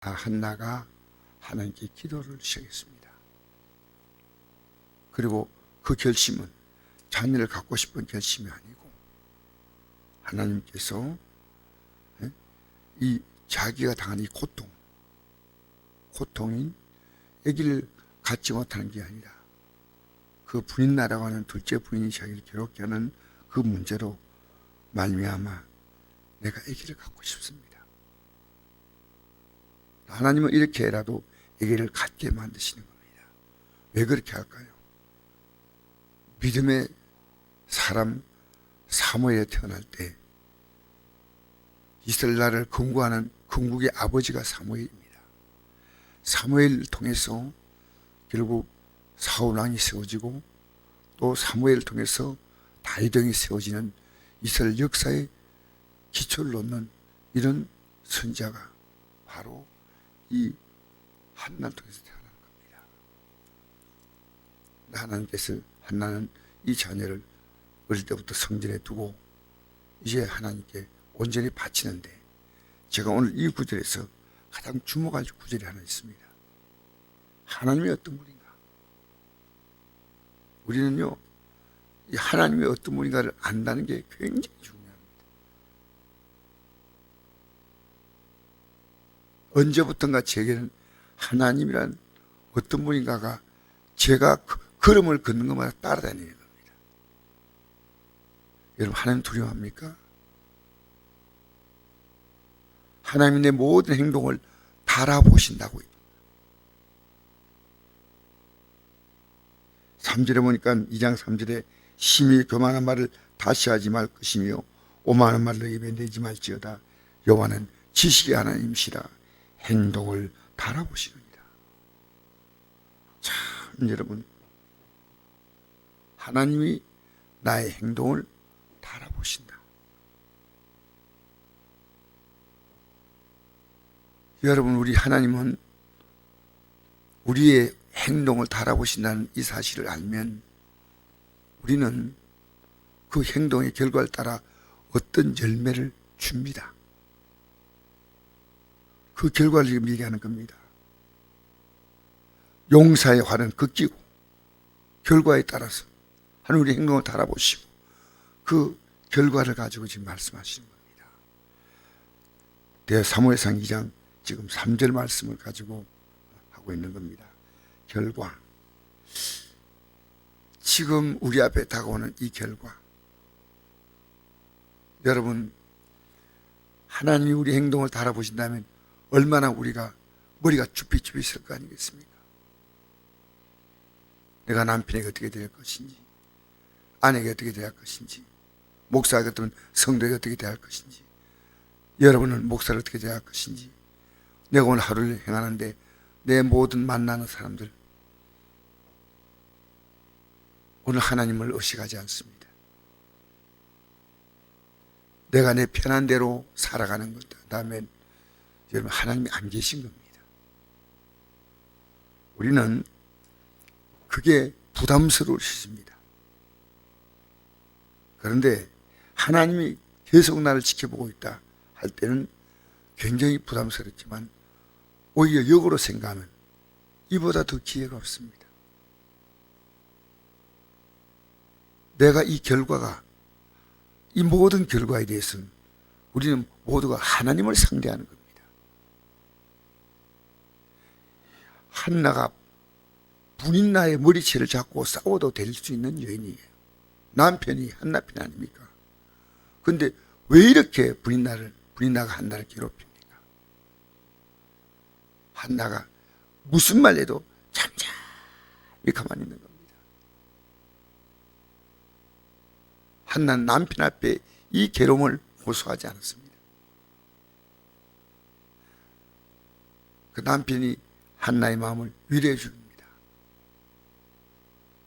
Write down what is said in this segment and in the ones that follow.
한나가 하나님께 기도를 시작했습니다. 그리고 그 결심은 자녀를 갖고 싶은 결심이 아니고 하나님께서 이 자기가 당한 이 고통인 아기를 갖지 못하는 게 아니라 그 부인나라고 하는 둘째 부인이 자기를 괴롭게 하는 그 문제로 말미암아 내가 아기를 갖고 싶습니다. 하나님은 이렇게 해라도 아기를 갖게 만드시는 겁니다. 왜 그렇게 할까요? 믿음의 사람 사무엘에 태어날 때 이스라엘 나라를 건국하는 건국의 아버지가 사무엘입니다. 사무엘을 통해서 결국 사울 왕이 세워지고 또 사무엘을 통해서 다윗 왕이 세워지는 이스라엘 역사의 기초를 놓는 이런 선자가 바로 이 한나를 통해서 태어난 겁니다. 하나님께서 한나는 이 자녀를 어릴 때부터 성전에 두고 이제 하나님께 온전히 바치는데 제가 오늘 이 구절에서 가장 주목할 구절이 하나 있습니다. 하나님이 어떤 분인가? 우리는요, 이 하나님이 어떤 분인가를 안다는 게 굉장히 중요합니다. 언제부턴가 제게는 하나님이란 어떤 분인가가 제가 걸음을 걷는 것마다 따라다니는 겁니다. 여러분, 하나님 두려워합니까? 하나님이 내 모든 행동을 달아보신다고요. 3절에 보니까 2장 3절에 심히 교만한 말을 다시 하지 말 것이며 오만한 말을 입에 내지 말지어다. 여호와는 지식의 하나님이시라. 행동을 달아보시느니라. 참 여러분, 하나님이 나의 행동을 달아보신다. 여러분, 우리 하나님은 우리의 행동을 달아보신다는 이 사실을 알면 우리는 그 행동의 결과를 따라 어떤 열매를 줍니다. 그 결과를 지금 얘기하는 겁니다. 용사의 활은 극기고 결과에 따라서 하나님 우리 행동을 달아보시고 그 결과를 가지고 지금 말씀하시는 겁니다. 사무엘상 2장 지금 3절 말씀을 가지고 하고 있는 겁니다. 결과. 지금 우리 앞에 다가오는 이 결과. 여러분, 하나님이 우리 행동을 달아보신다면 얼마나 우리가 머리가 쭈삣쭈삣 있을 거 아니겠습니까? 내가 남편에게 어떻게 될 것인지, 아내에게 어떻게 대할 것인지, 목사가 같으면 성도에게 어떻게 대할 것인지, 여러분은 목사를 어떻게 대할 것인지, 내가 오늘 하루를 행하는데 내 모든 만나는 사람들 오늘 하나님을 의식하지 않습니다. 내가 내 편한 대로 살아가는 것 다음에 여러분 하나님이 안 계신 겁니다. 우리는 그게 부담스러우십니다. 그런데 하나님이 계속 나를 지켜보고 있다 할 때는 굉장히 부담스럽지만 오히려 역으로 생각하면 이보다 더 기회가 없습니다. 내가 이 결과가 이 모든 결과에 대해서는 우리는 모두가 하나님을 상대하는 겁니다. 한나가 분인나의 머리채를 잡고 싸워도 될 수 있는 여인이에요. 남편이 한나 편 아닙니까? 그런데 왜 이렇게 분인나가 한나를 괴롭힙니까? 한나가 무슨 말 해도 잠잠히 가만히 있는 겁니다. 한나는 남편 앞에 이 괴로움을 호소하지 않았습니다. 그 남편이 한나의 마음을 위로해 줍니다.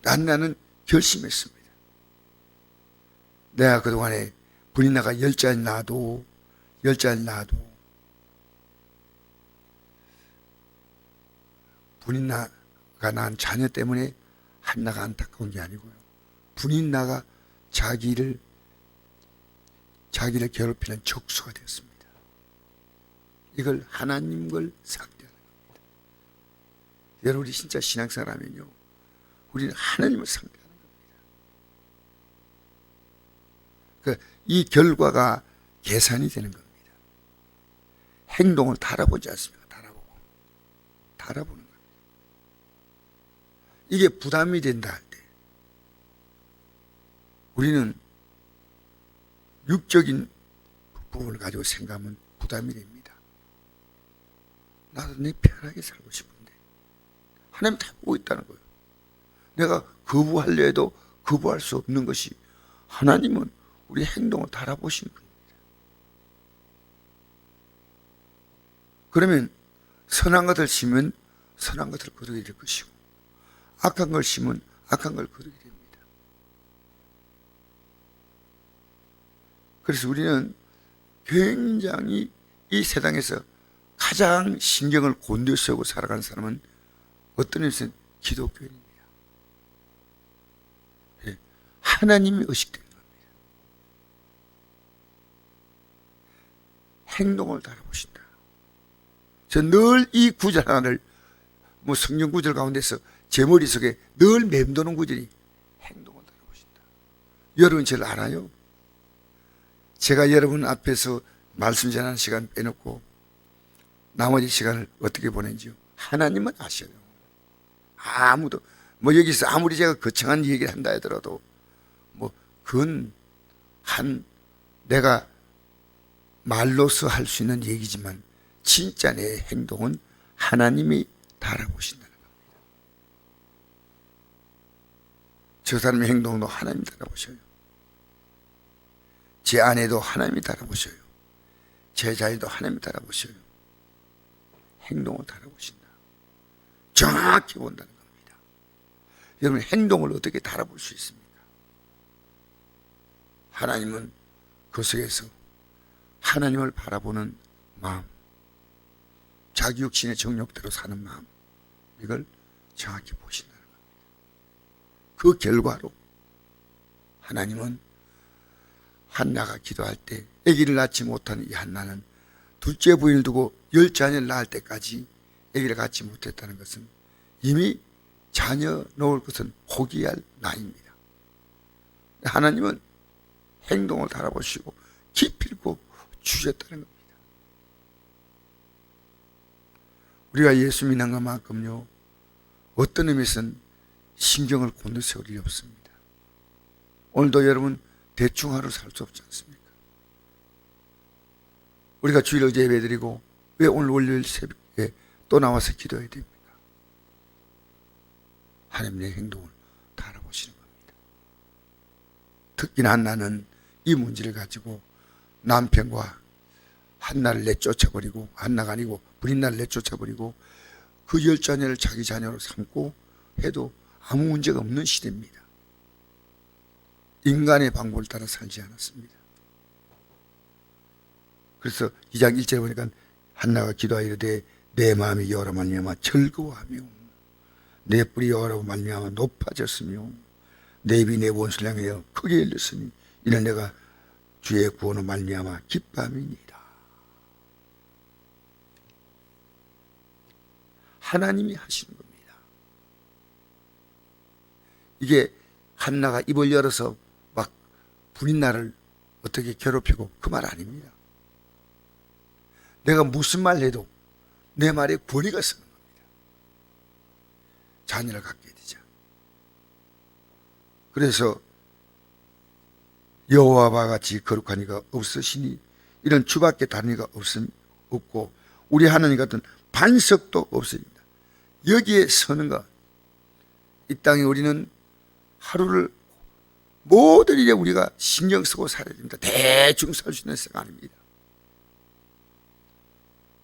한나는 결심했습니다. 내가 그동안에 분인나가 10살 낳아도 분인나가 낳은 자녀 때문에 한나가 안타까운 게 아니고요. 분인나가 자기를 괴롭히는 적수가 되었습니다. 이걸 하나님 걸 상대하는 겁니다. 여러분이 진짜 신앙생활하면요, 우리는 하나님을 상대하는 겁니다. 이 결과가 계산이 되는 겁니다. 행동을 달아보지 않습니까? 달아보는 겁니다. 이게 부담이 된다 할 때 우리는 육적인 부분을 가지고 생각하면 부담이 됩니다. 나도 내 편하게 살고 싶은데 하나님 다 보고 있다는 거예요. 내가 거부하려 해도 거부할 수 없는 것이 하나님은 우리 행동을 달아보시는 겁니다. 그러면 선한 것을 심으면 선한 것을 거두게 될 것이고 악한 걸 심으면 악한 걸 거두게 됩니다. 그래서 우리는 굉장히 이 세상에서 가장 신경을 곤두세우고 살아가는 사람은 어떤 의미에서는 기독교인입니다. 하나님이 의식되는 겁니다. 행동을 달아보신다. 저 늘 이 구절 하나를 성경 구절 가운데서 제 머릿속에 늘 맴도는 구절이 행동을 달아보신다. 여러분 저를 알아요? 제가 여러분 앞에서 말씀 전하는 시간 빼놓고 나머지 시간을 어떻게 보낸지요? 하나님은 아셔요. 아무도 여기서 아무리 제가 거창한 얘기를 한다 하더라도 그건 내가 말로서 할 수 있는 얘기지만 진짜 내 행동은 하나님이 달아보신다는 겁니다. 저 사람의 행동도 하나님이 달아보셔요. 제 아내도 하나님이 달아보셔요. 제 자녀도 하나님이 달아보셔요. 행동을 달아보신다. 정확히 본다는 겁니다. 여러분 행동을 어떻게 달아볼 수 있습니까? 하나님은 그 속에서 하나님을 바라보는 마음, 자기 육신의 정욕대로 사는 마음, 이걸 정확히 보신다는 겁니다. 그 결과로 하나님은 한나가 기도할 때 아기를 낳지 못한 이 한나는 둘째 부인을 두고 10자녀를 낳을 때까지 아기를 갖지 못했다는 것은 이미 자녀 놓을 것은 포기할 나이입니다. 하나님은 행동을 달아보시고 기필코 주셨다는 겁니다. 우리가 예수 믿는 것만큼요 어떤 의미에서는 신경을 곤두세울 일이 없습니다. 오늘도 여러분 대충 하루 살 수 없지 않습니까? 우리가 주일 어제 예배드리고 왜 오늘 월요일 새벽에 또 나와서 기도해야 됩니까? 하나님의 행동을 달아보시는 겁니다. 특히나 한나는 이 문제를 가지고 남편과 한나를 내쫓아버리고, 한나가 아니고 브린나를 내쫓아버리고 그 10자녀를 자기 자녀로 삼고 해도 아무 문제가 없는 시대입니다. 인간의 방법을 따라 살지 않았습니다. 그래서 2장 1절에 보니까 한나가 기도하이르되 내 마음이 여호와로 말미암아 즐거워하며 내 뿔이 여호와로 말미암아 높아졌으며 내 입이 내 원수를 향하여 크게 열렸으니 이는 내가 주의 구원으로 말미암아 기뻐함이니라. 하나님이 하시는 겁니다. 이게 한나가 입을 열어서 막 브린나를 어떻게 괴롭히고 그 말 아닙니다. 내가 무슨 말 해도 내 말에 권위가 서는 겁니다. 자녀를 갖게 되자. 그래서 여호와와 같이 거룩한 이가 없으시니 이런 주밖에 다른 이가 없고 우리 하나님 같은 반석도 없습니다. 여기에 서는 것, 이 땅에 우리는 하루를 모든 일에 우리가 신경 쓰고 살아야 됩니다. 대충 살 수 있는 생각 아닙니다.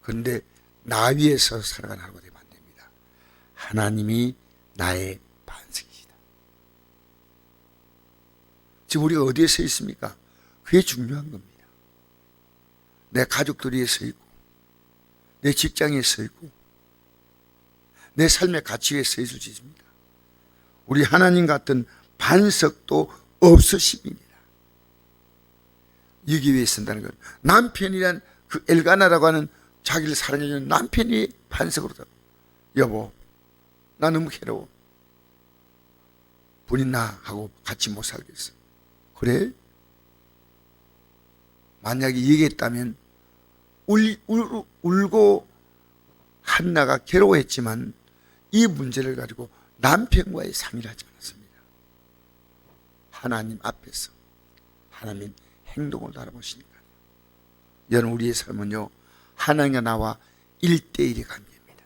그런데 나 위에 서서 살아가는 하루가 되면 안 됩니다. 하나님이 나의 반석이시다. 지금 우리가 어디에 서 있습니까? 그게 중요한 겁니다. 내 가족들이 서 있고 내 직장에 서 있고 내 삶의 가치 위에 서 있을 수 있습니다. 우리 하나님 같은 반석도 없으십니다. 여기 위에 쓴다는 건 남편이란 그 엘가나라고 하는 자기를 사랑해주는 남편이 반석으로 여보, 나 너무 괴로워. 본인 나하고 같이 못 살겠어. 그래? 만약에 얘기했다면 울고 한나가 괴로워했지만 이 문제를 가지고 남편과의 상의를 하지 않았습니다. 하나님 앞에서 하나님 행동을 바라보시니까. 여러분, 우리의 삶은요, 하나님과 나와 1대1의 관계입니다.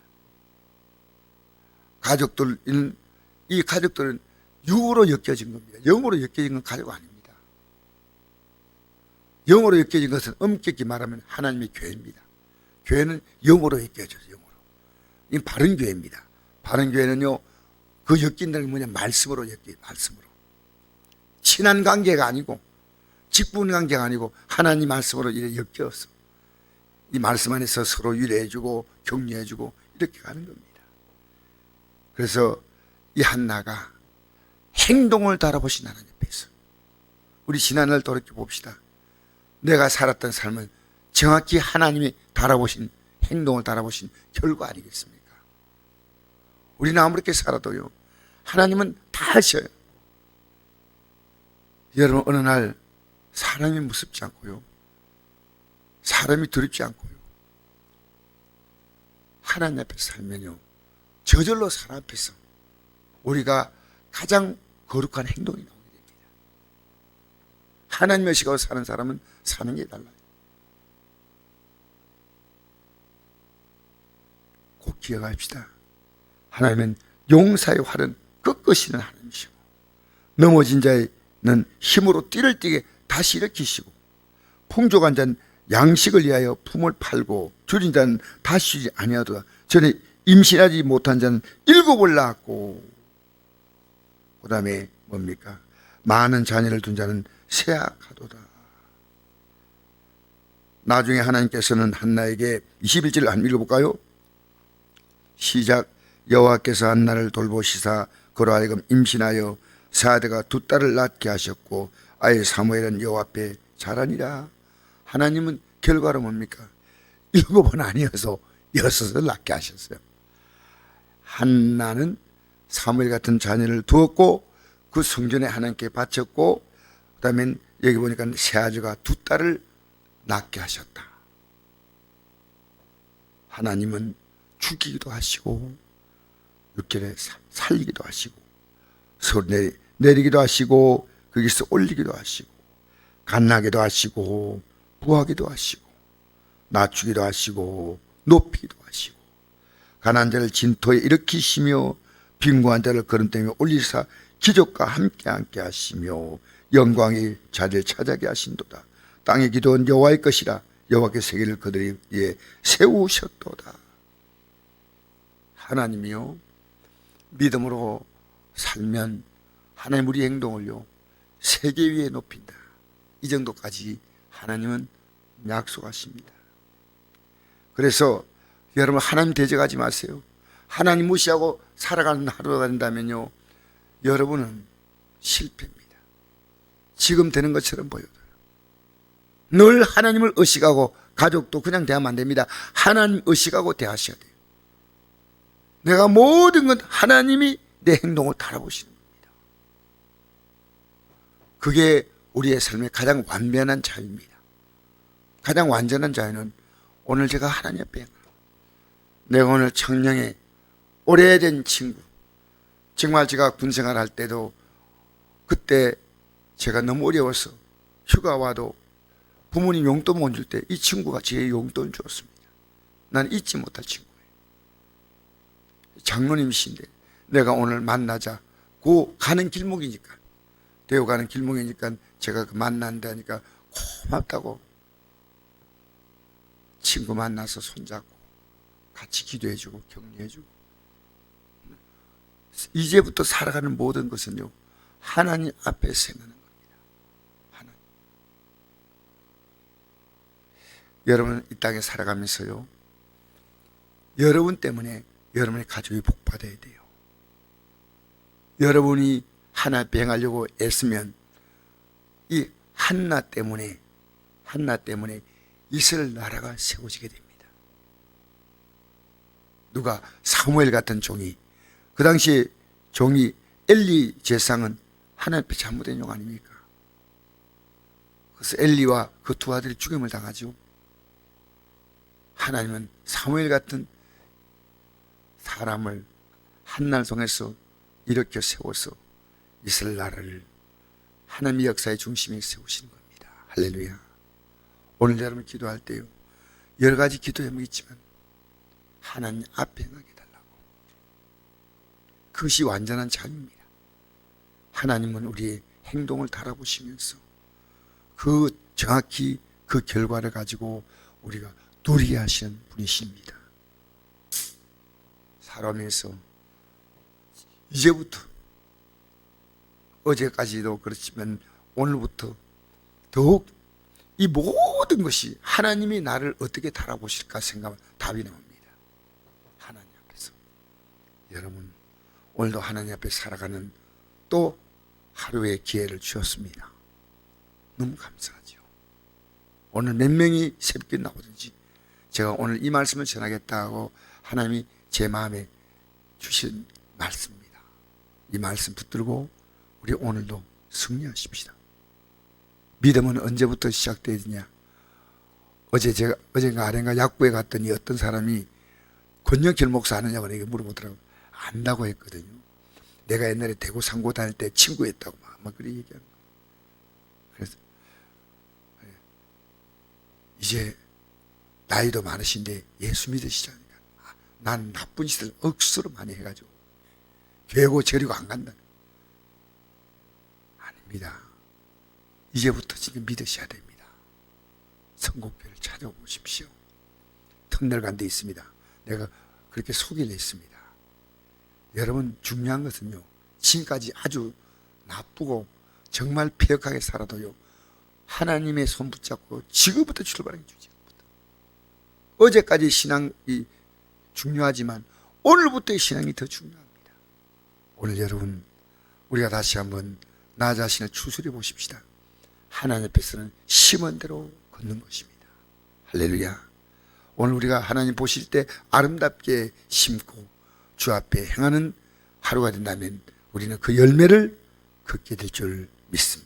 이 가족들은 육으로 엮여진 겁니다. 영으로 엮여진 건 가족 아닙니다. 영으로 엮여진 것은 엄격히 말하면 하나님의 교회입니다. 교회는 영으로 엮여져요. 영으로. 이 바른 교회입니다. 바른 교회는요, 그 엮인다는 게 뭐냐, 말씀으로 엮여요. 말씀으로. 친한 관계가 아니고 직분 관계가 아니고 하나님 말씀으로 이렇게 엮여서 이 말씀 안에서 서로 위로해주고 격려해주고 이렇게 가는 겁니다. 그래서 이 한나가 행동을 달아보신 하나님 앞에서 우리 지난날 돌이켜 봅시다. 내가 살았던 삶은 정확히 하나님이 달아보신 행동을 달아보신 결과 아니겠습니까? 우리는 아무렇게 살아도요, 하나님은 다 하셔요. 여러분, 어느 날 사람이 무섭지 않고요, 사람이 두렵지 않고요, 하나님 앞에서 살면요, 저절로 사람 앞에서 우리가 가장 거룩한 행동이 나오게 됩니다. 하나님 의식으로 사는 사람은 사는 게 달라요. 꼭 기억합시다. 하나님은 용사의 활은 꺾으시는 하나님이시고 넘어진 자는 힘으로 띠를 띠게 다시 일으키시고 풍족한 자는 양식을 위하여 품을 팔고 줄인 자는 다시 주지 아니하도다. 전에 임신하지 못한 자는 7을 낳았고, 그 다음에 뭡니까? 많은 자녀를 둔 자는 쇠약하도다. 나중에 하나님께서는 한나에게 21절을 한번 읽어볼까요? 시작. 여호와께서 한나를 돌보시사 그로 하여금 임신하여 사대가 2딸을 낳게 하셨고 아이 사무엘은 여호와 앞에 자라니라. 하나님은 결과로 뭡니까? 7은 아니어서 6을 낳게 하셨어요. 한나는 사무엘 같은 자녀를 두었고 그 성전에 하나님께 바쳤고, 그 다음에 여기 보니까 세 아주가 2딸을 낳게 하셨다. 하나님은 죽이기도 하시고 6절에 살리기도 하시고 서로 내리기도 하시고 거기서 올리기도 하시고 갓나게도 하시고 부하기도 하시고 낮추기도 하시고 높이기도 하시고 가난한 자를 진토에 일으키시며 빈곤한 자를 걸음덩이에 올리사 기적과 함께 하시며 영광의 자리를 차지하게 하신도다. 땅에 기도한 여호와의 것이라 여호와께 세계를 그들 위에 세우셨도다. 하나님이요, 믿음으로 살면 하나님 우리 행동을요 세계 위에 높인다. 이 정도까지 하나님은 약속하십니다. 그래서 여러분, 하나님 대적하지 마세요. 하나님 무시하고 살아가는 하루가 된다면요, 여러분은 실패입니다. 지금 되는 것처럼 보여요. 늘 하나님을 의식하고, 가족도 그냥 대하면 안 됩니다. 하나님 의식하고 대하셔야 돼요. 내가 모든 건 하나님이 내 행동을 달아보시는 겁니다. 그게 우리의 삶의 가장 완전한 자유입니다. 가장 완전한 자유는 오늘 제가 하나님 앞에, 내가 오늘 청량에 오래된 친구, 정말 제가 군생활 할 때도 그때 제가 너무 어려워서 휴가 와도 부모님 용돈 못 줄 때 이 친구가 제 용돈 줬습니다. 난 잊지 못할 친구예요. 장로님이신데 내가 오늘 만나자. 그 가는 길목이니까, 대우 가는 길목이니까 제가 그 만난다니까 고맙다고 친구 만나서 손잡고 같이 기도해주고 격려해주고. 이제부터 살아가는 모든 것은요 하나님 앞에 생하는 겁니다. 하나님. 여러분, 이 땅에 살아가면서요 여러분 때문에 여러분의 가족이 복받아야 돼요. 여러분이 하나 앞에 행하려고 애쓰면 이 한나 때문에 이스라엘 나라가 세워지게 됩니다. 누가 사무엘 같은 종이, 그 당시에 종이 엘리 제사장은 하나님 앞에 잘못된 종 아닙니까? 그래서 엘리와 그 두 아들이 죽임을 당하죠. 하나님은 사무엘 같은 사람을 한날 통해서 일으켜 세워서 이스라엘 나라를 하나님의 역사의 중심에 세우시는 겁니다. 할렐루야. 오늘 여러분 기도할 때요, 여러 가지 기도 제목이 있지만 하나님 앞에 행하게 달라고. 그것이 완전한 자유입니다. 하나님은 우리의 행동을 달아보시면서 그 정확히 그 결과를 가지고 우리가 누리게 하시는 분이십니다. 살아오면서 이제부터, 어제까지도 그렇지만 오늘부터 더욱 이 모든 것이 하나님이 나를 어떻게 달아보실까 생각하면 답이 나옵니다. 하나님 앞에서. 여러분, 오늘도 하나님 앞에 살아가는 또 하루의 기회를 주셨습니다. 너무 감사하죠. 오늘 몇 명이 새벽에 나오든지 제가 오늘 이 말씀을 전하겠다고 하나님이 제 마음에 주신 말씀입니다. 이 말씀 붙들고 우리 오늘도 승리하십시다. 믿음은 언제부터 시작되느냐? 어젠가 아ren가 약국에 갔더니 어떤 사람이 권영길 목사 아느냐고 내게 물어보더라고요. 안다고 했거든요. 내가 옛날에 대구 상고 다닐 때 친구였다고 막 그렇게 얘기하는 거예요. 그래서 이제 나이도 많으신데 예수 믿으시잖아요. 난 나쁜 짓을 억수로 많이 해가지고 죄고 저리고 안 간다. 아닙니다. 이제부터 지금 믿으셔야 됩니다. 선곡교를 찾아보십시오. 터널 간 데 있습니다. 내가 그렇게 소개를 했습니다. 여러분, 중요한 것은요, 지금까지 아주 나쁘고 정말 폐역하게 살아도요, 하나님의 손 붙잡고 지금부터 출발하는 거죠. 지금부터. 어제까지 신앙이 중요하지만 오늘부터의 신앙이 더 중요합니다. 오늘 여러분, 우리가 다시 한번 나 자신을 추스려 보십시다. 하나님 앞에서는 심은 대로 걷는 것입니다. 할렐루야. 오늘 우리가 하나님 보실 때 아름답게 심고 주 앞에 행하는 하루가 된다면 우리는 그 열매를 걷게 될 줄 믿습니다.